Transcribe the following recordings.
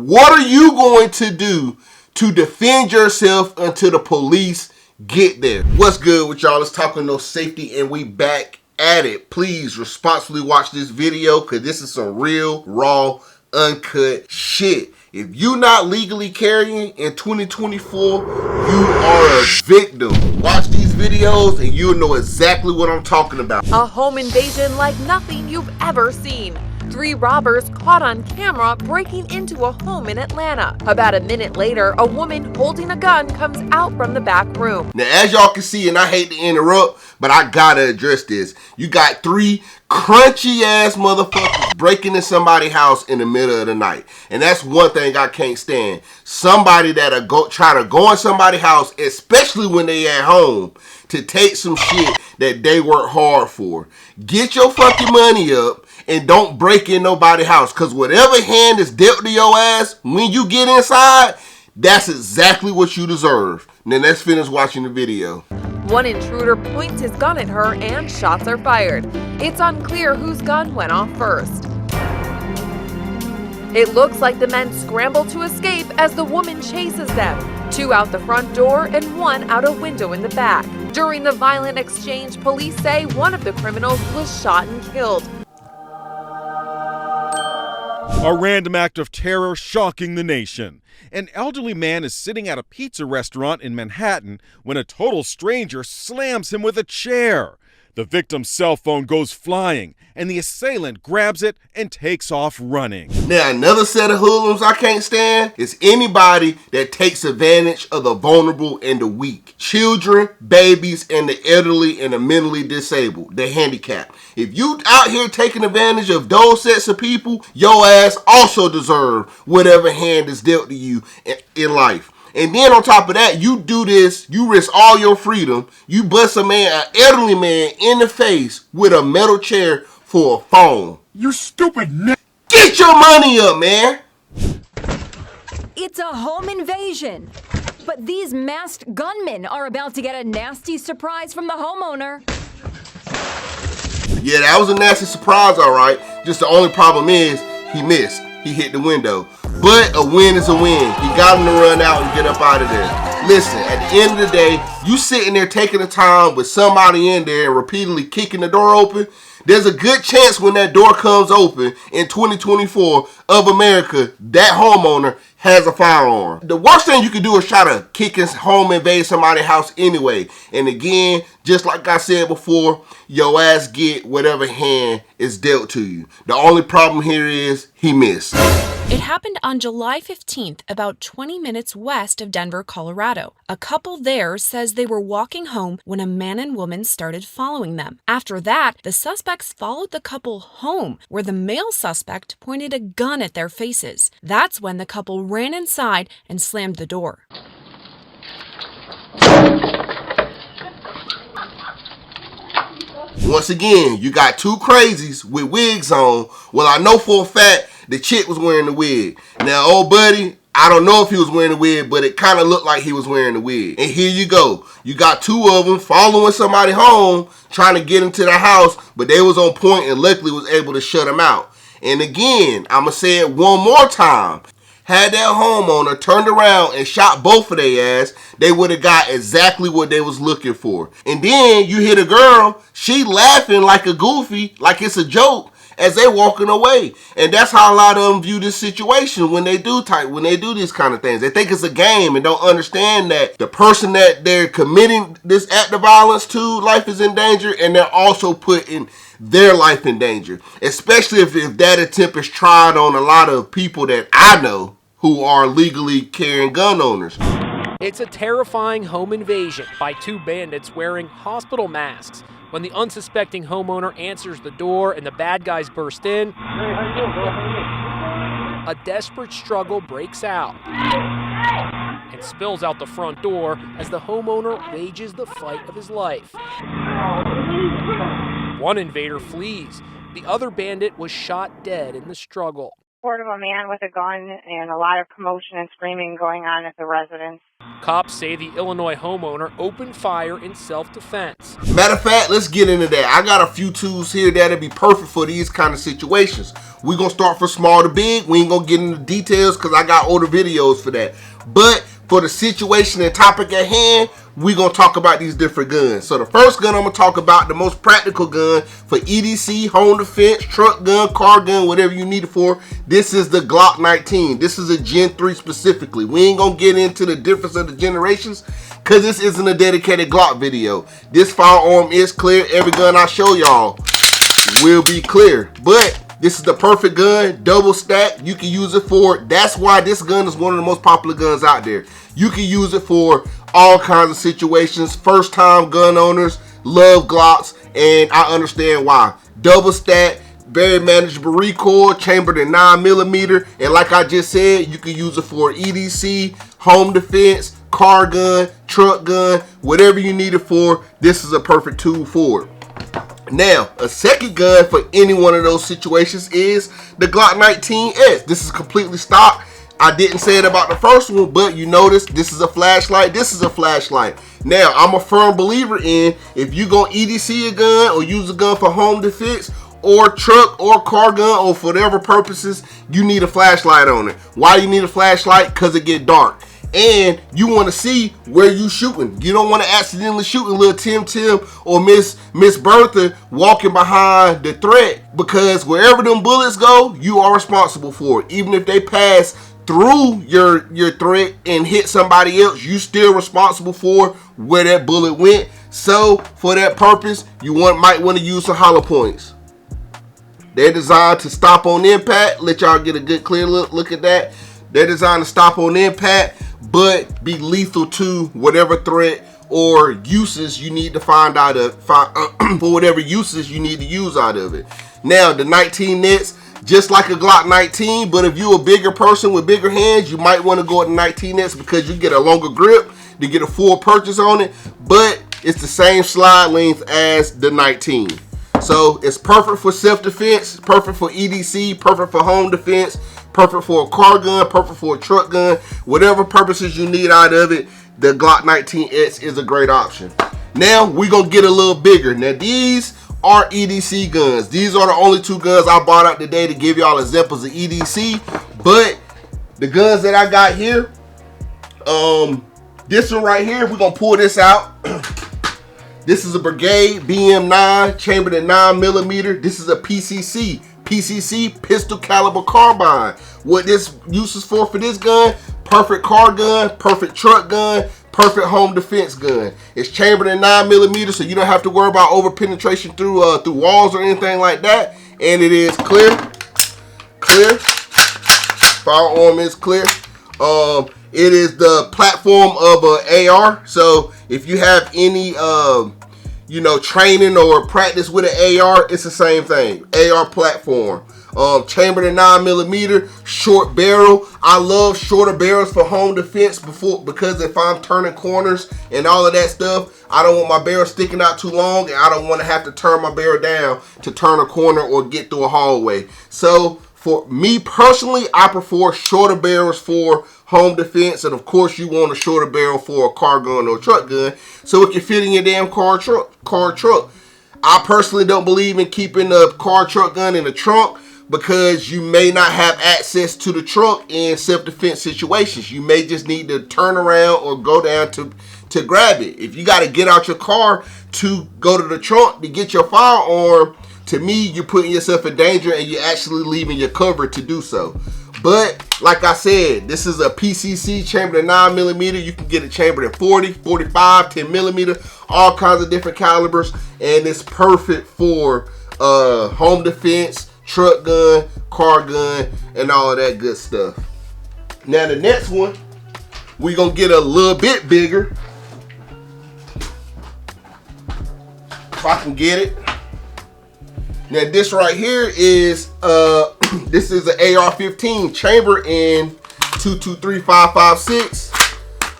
what are you going to do to defend yourself until the police get there? What's good with y'all? Let's talk on no safety, and we back at it. Please responsibly watch this video because this is some real, raw, uncut shit. If you not legally carrying in 2024, you are a victim. Watch these videos and you'll know exactly what I'm talking about. A home invasion like nothing you've ever seen. 3 robbers caught on camera breaking into a home in Atlanta. About a minute later, a woman holding a gun comes out from the back room. Now, as y'all can see, and I hate to interrupt, but I gotta address this. You got 3 crunchy ass motherfuckers breaking in somebody's house in the middle of the night. And that's one thing I can't stand. Somebody that'll try to go in somebody's house, especially when they at home, to take some shit that they work hard for. Get your fucking money up and don't break in nobody's house, because whatever hand is dealt to your ass when you get inside, that's exactly what you deserve. Now let's finish watching the video. One intruder points his gun at her and shots are fired. It's unclear whose gun went off first. It looks like the men scramble to escape as the woman chases them. 2 out the front door and 1 out a window in the back. During the violent exchange, police say one of the criminals was shot and killed. A random act of terror shocking the nation. An elderly man is sitting at a pizza restaurant in Manhattan when a total stranger slams him with a chair. The victim's cell phone goes flying, and the assailant grabs it and takes off running. Now, another set of hoodlums I can't stand is anybody that takes advantage of the vulnerable and the weak. Children, babies, and the elderly and the mentally disabled, the handicapped. If you out here taking advantage of those sets of people, your ass also deserve whatever hand is dealt to you in life. And then on top of that, you do this, you risk all your freedom, you bust an elderly man in the face with a metal chair for a phone. You stupid n***. Get your money up, man. It's a home invasion. But these masked gunmen are about to get a nasty surprise from the homeowner. Yeah, that was a nasty surprise, all right. Just the only problem is he missed. He hit the window. But a win is a win. He got him to run out and get up out of there. Listen, at the end of the day, you sitting there taking the time with somebody in there and repeatedly kicking the door open, there's a good chance when that door comes open in 2024 of America, that homeowner has a firearm. The worst thing you can do is try to kick his home, invade somebody's house anyway. And again, just like I said before, your ass get whatever hand is dealt to you. The only problem here is he missed. It happened on July 15th, about 20 minutes west of Denver, Colorado. A couple there says they were walking home when a man and woman started following them. After that, the suspects followed the couple home, where the male suspect pointed a gun at their faces. That's when the couple ran inside and slammed the door. Once again, you got 2 crazies with wigs on. Well, I know for a fact the chick was wearing the wig. Now, old buddy, I don't know if he was wearing the wig, but it kind of looked like he was wearing the wig. And here you go. You got 2 of them following somebody home, trying to get into the house, but they was on point and luckily was able to shut them out. And again, I'm going to say it one more time. Had that homeowner turned around and shot both of their ass, they would have got exactly what they was looking for. And then you hit a girl, she laughing like a goofy, like it's a joke, as they walking away. And that's how a lot of them view this situation when they do these kind of things. They think it's a game and don't understand that the person that they're committing this act of violence to, life is in danger, and they're also putting their life in danger. Especially if that attempt is tried on a lot of people that I know who are legally carrying gun owners. It's a terrifying home invasion by 2 bandits wearing hospital masks. When the unsuspecting homeowner answers the door and the bad guys burst in, a desperate struggle breaks out and spills out the front door as the homeowner wages the fight of his life. One invader flees. The other bandit was shot dead in the struggle. Report of a man with a gun and a lot of commotion and screaming going on at the residence. Cops say the Illinois homeowner opened fire in self-defense. Matter of fact, let's get into that. I got a few tools here that'll be perfect for these kind of situations. We're going to start from small to big. We ain't going to get into details because I got older videos for that. But for the situation and topic at hand, we're going to talk about these different guns. So the first gun I'm going to talk about, the most practical gun for EDC, home defense, truck gun, car gun, whatever you need it for. This is the Glock 19. This is a Gen 3 specifically. We ain't going to get into the difference of the generations because this isn't a dedicated Glock video. This firearm is clear. Every gun I show y'all will be clear. But this is the perfect gun, double stack. You can use it for, that's why this gun is one of the most popular guns out there. You can use it for all kinds of situations. First time gun owners love Glocks, and I understand why. Double stack, very manageable recoil, chambered in 9mm, and like I just said, you can use it for EDC, home defense, car gun, truck gun, whatever you need it for. This is a perfect tool for it. Now, a second gun for any one of those situations is the Glock 19S. This is completely stock. I didn't say it about the first one, but you notice this is a flashlight. This is a flashlight. Now, I'm a firm believer in if you go EDC a gun or use a gun for home defense or truck or car gun or for whatever purposes, you need a flashlight on it. Why do you need a flashlight? Because it get dark. And you want to see where you shooting. You don't want to accidentally shoot a little Tim or Miss Bertha walking behind the threat, because wherever them bullets go, you are responsible for it. Even if they pass through your threat and hit somebody else, you still responsible for where that bullet went. So for that purpose, you might want to use some hollow points. They're designed to stop on impact. Let y'all get a good clear look at that. They're designed to stop on impact, but be lethal to whatever threat or uses you need to find out of, for whatever uses you need to use out of it. Now, the 19 nets, just like a Glock 19, but if you're a bigger person with bigger hands, you might want to go with the 19 nets because you get a longer grip to get a full purchase on it, but it's the same slide length as the 19. So it's perfect for self-defense, perfect for EDC, perfect for home defense, perfect for a car gun, perfect for a truck gun, whatever purposes you need out of it, the Glock 19X is a great option. Now we're gonna get a little bigger. Now these are EDC guns. These are the only two guns I bought out today to give y'all examples of EDC, but the guns that I got here, this one right here, we're gonna pull this out. This is a Brigade BM9, chambered in 9mm. This is a PCC, pistol caliber carbine. What this uses for this gun, perfect car gun, perfect truck gun, perfect home defense gun. It's chambered in 9mm, so you don't have to worry about over penetration through walls or anything like that. And it is clear. Firearm is clear. It is the platform of an AR. So if you have any training or practice with an AR, it's the same thing. AR platform. Chambered in 9mm, short barrel. I love shorter barrels for home defense because if I'm turning corners and all of that stuff, I don't want my barrel sticking out too long, and I don't want to have to turn my barrel down to turn a corner or get through a hallway. So for me personally, I prefer shorter barrels for home defense, and of course you want a shorter barrel for a car gun or a truck gun so it can fit in your damn car truck. I personally don't believe in keeping a car truck gun in the trunk because you may not have access to the trunk in self-defense situations. You may just need to turn around or go down to grab it. If you got to get out your car to go to the trunk to get your firearm, to me, you're putting yourself in danger and you're actually leaving your cover to do so. But like I said, this is a PCC chambered in 9mm. You can get it chambered in 40, 45, 10mm, all kinds of different calibers, and it's perfect for home defense, truck gun, car gun, and all of that good stuff. Now the next one, we're gonna get a little bit bigger. If I can get it. Now this right here is this is an AR-15 chamber in 223-556,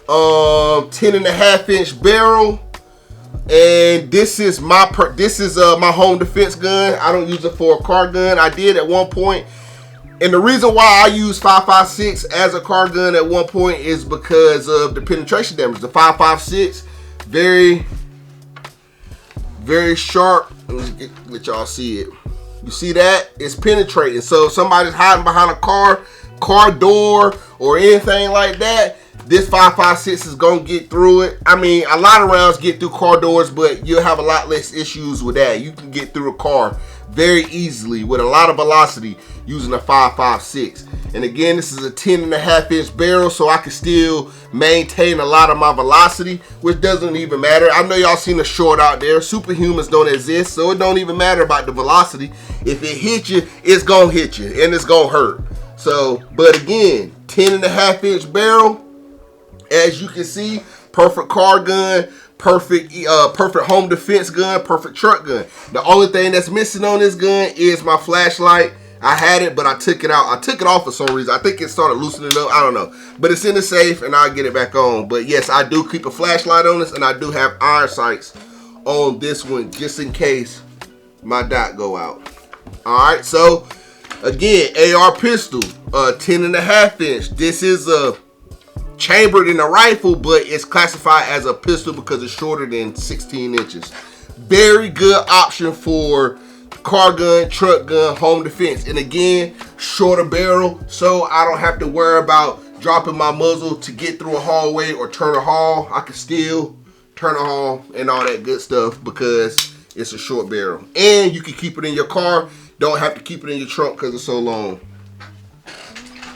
10.5-inch barrel, and this is my home defense gun. I don't use it for a car gun. I did at one point. And the reason why I use 5.56 as a car gun at one point is because of the penetration damage. The 5.56, very, very sharp. Let me let y'all see it. You see that? It's penetrating. So if somebody's hiding behind a car door, or anything like that, this 5.56 is gonna get through it. I mean, a lot of rounds get through car doors, but you'll have a lot less issues with that. You can get through a car very easily with a lot of velocity using a 5.56. And again, this is a 10.5-inch barrel, so I can still maintain a lot of my velocity, which doesn't even matter. I know y'all seen a short out there. Superhumans don't exist, so it don't even matter about the velocity. If it hits you, it's gonna hit you, and it's gonna hurt. So, but again, 10.5-inch barrel, as you can see, perfect car gun, perfect home defense gun, perfect truck gun. The only thing that's missing on this gun is my flashlight. I had it, but I took it out. I took it off for some reason. I think it started loosening up. I don't know. But it's in the safe, and I'll get it back on. But yes, I do keep a flashlight on this, and I do have iron sights on this one, just in case my dot go out. All right, so again, AR pistol, 10.5-inch. This is a chambered in a rifle, but it's classified as a pistol because it's shorter than 16 inches. Very good option for car gun, truck gun, home defense. And again, shorter barrel, so I don't have to worry about dropping my muzzle to get through a hallway or turn a hall. I can still turn a hall and all that good stuff because it's a short barrel. And you can keep it in your car. Don't have to keep it in your trunk because it's so long.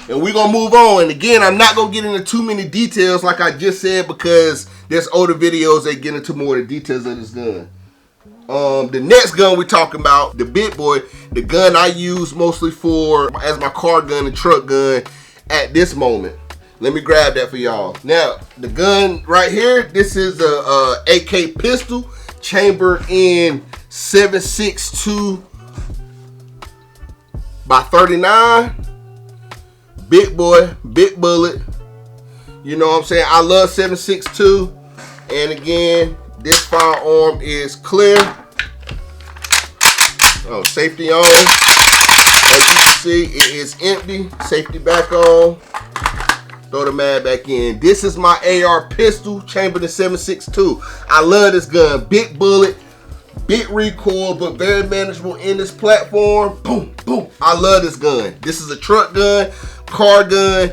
And we're going to move on. And again, I'm not going to get into too many details like I just said because there's older videos that get into more of the details of this gun. The next gun we're talking about, the Big Boy, the gun I use mostly as my car gun and truck gun at this moment. Let me grab that for y'all. Now, the gun right here, this is a AK pistol chambered in 7.62 by 39. Big boy, big bullet. You know what I'm saying? I love 7.62. And again, this firearm is clear. Oh, safety on. As you can see, it is empty. Safety back on. Throw the mag back in. This is my AR pistol, chambered in 7.62. I love this gun. Big bullet, big recoil, but very manageable in this platform. Boom, boom. I love this gun. This is a truck gun, car gun,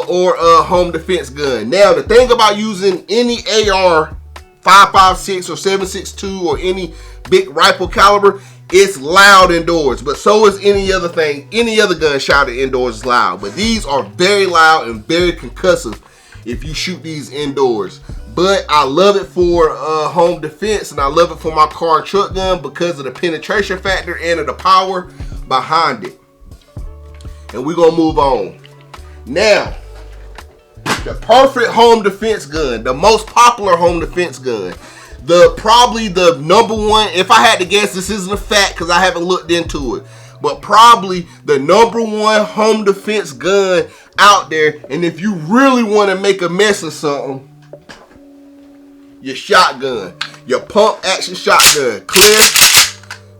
or a home defense gun. Now, the thing about using any AR 5.56 or 7.62 or any big rifle caliber, it's loud indoors, but so is any other thing. Any other gun shot indoors is loud, but these are very loud and very concussive if you shoot these indoors. But I love it for home defense, and I love it for my car and truck gun because of the penetration factor and of the power behind it. And we're gonna move on. Now, the perfect home defense gun, the most popular home defense gun, probably the number one, if I had to guess, this isn't a fact because I haven't looked into it, but probably the number one home defense gun out there. And if you really want to make a mess of something, your shotgun, your pump action shotgun,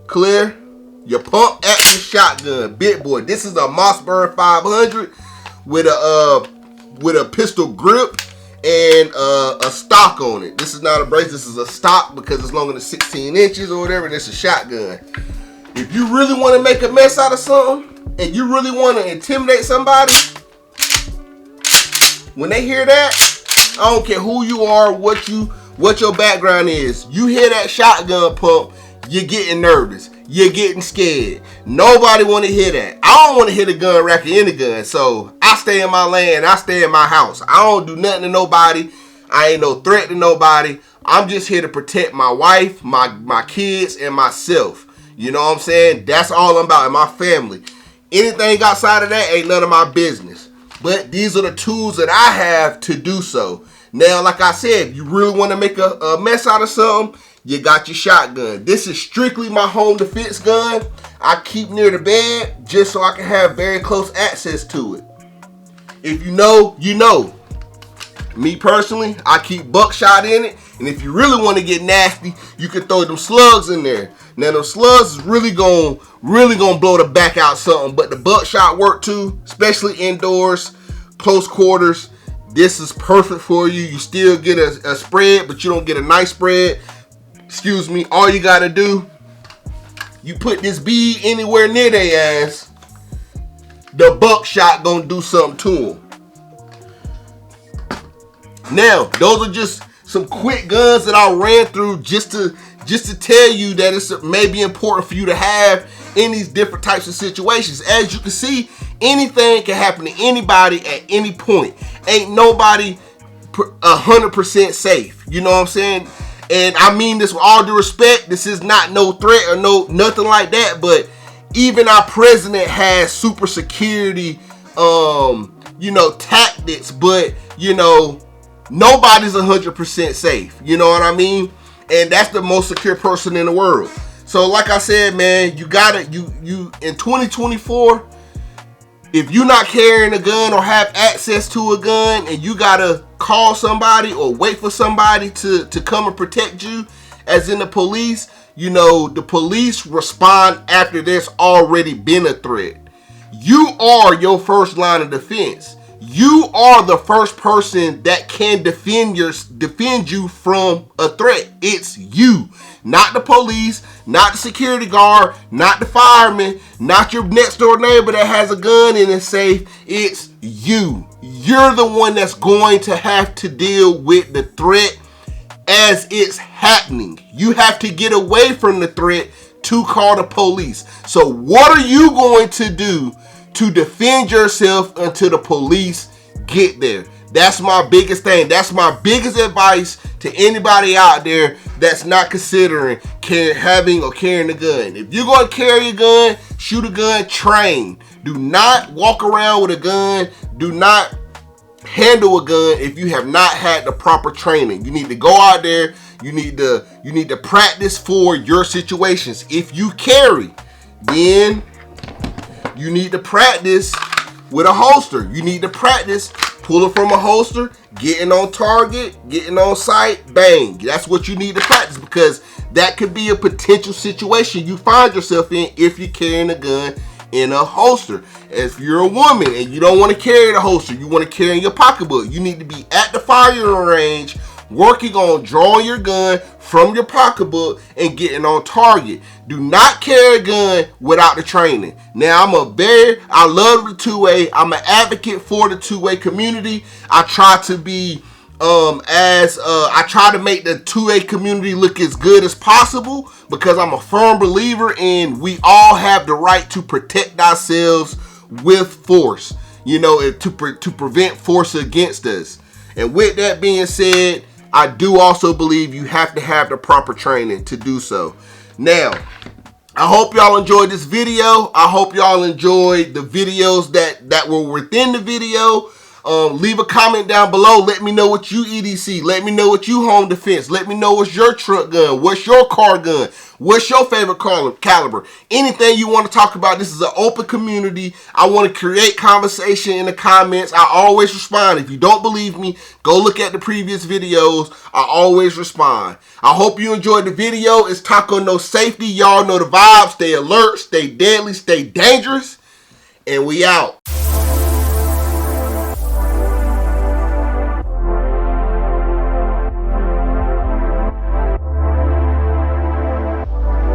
clear, your pump action shotgun, Big Boy. This is a Mossberg 500 with a pistol grip and a stock on it. This is not a brace, this is a stock because it's longer than 16 inches or whatever. This is a shotgun. If you really want to make a mess out of something and you really want to intimidate somebody, when they hear that, I don't care who you are, what your background is, you hear that shotgun pump, you're getting nervous, you're getting scared. Nobody want to hear that. I don't want to hear the gun rack of any gun, so I stay in my lane, I stay in my house. I don't do nothing to nobody. I ain't no threat to nobody. I'm just here to protect my wife, my kids, and myself. You know what I'm saying? That's all I'm about, and my family. Anything outside of that ain't none of my business. But these are the tools that I have to do so. Now, like I said, if you really want to make a mess out of something, you got your shotgun. This is strictly my home defense gun. I keep near the bed just so I can have very close access to it. If you know, you know. Me personally, I keep buckshot in it. And if you really want to get nasty, you can throw them slugs in there. Now the slugs is really gonna blow the back out something, but the buckshot work too, especially indoors, close quarters. This is perfect for you. You still get a spread, but you don't get a nice spread. Excuse me. All you gotta do, you put this bead anywhere near their ass, the buckshot gonna do something to them. Now, those are just some quick guns that I ran through just to tell you that it's maybe important for you to have in these different types of situations. As you can see, anything can happen to anybody at any point. Ain't nobody 100% safe. You know what I'm saying? And I mean this with all due respect. This is not no threat or nothing like that. But even our president has super security, tactics. But nobody's 100% safe. You know what I mean? And that's the most secure person in the world. So like I said, man, you gotta, you in 2024, if you're not carrying a gun or have access to a gun and you gotta call somebody or wait for somebody to come and protect you, as in the police, the police respond after there's already been a threat. You are your first line of defense. You are the first person that can defend you from a threat. It's you, not the police, not the security guard, not the fireman, not your next door neighbor that has a gun in his safe. It's you. You're the one that's going to have to deal with the threat as it's happening. You have to get away from the threat to call the police. So what are you going to do to defend yourself until the police get there? That's my biggest thing. That's my biggest advice to anybody out there that's not considering having or carrying a gun. If you're going to carry a gun, shoot a gun, train. Do not walk around with a gun. Do not handle a gun if you have not had the proper training. You need to go out there. You need to practice for your situations. If you carry, then you need to practice with a holster. You need to practice pulling from a holster, getting on target, getting on sight, bang. That's what you need to practice, because that could be a potential situation you find yourself in if you're carrying a gun in a holster. If you're a woman and you don't want to carry the holster, you want to carry in your pocketbook, you need to be at the firing range working on drawing your gun from your pocketbook and getting on target. Do not carry a gun without the training. Now, I love the two-way. I'm an advocate for the two-way community. I try to be I try to make the two-way community look as good as possible, because I'm a firm believer in we all have the right to protect ourselves with force, to prevent force against us. And with that being said, I do also believe you have to have the proper training to do so. Now, I hope y'all enjoyed this video. I hope y'all enjoyed the videos that were within the video. Leave a comment down below. Let me know what you EDC. Let me know what you home defense. Let me know what's your truck gun. What's your car gun? What's your favorite caliber? Anything you want to talk about. This is an open community. I want to create conversation in the comments. I always respond. If you don't believe me, go look at the previous videos. I always respond. I hope you enjoyed the video. It's Taco No Safety. Y'all know the vibes. Stay alert, stay deadly, stay dangerous, and we out.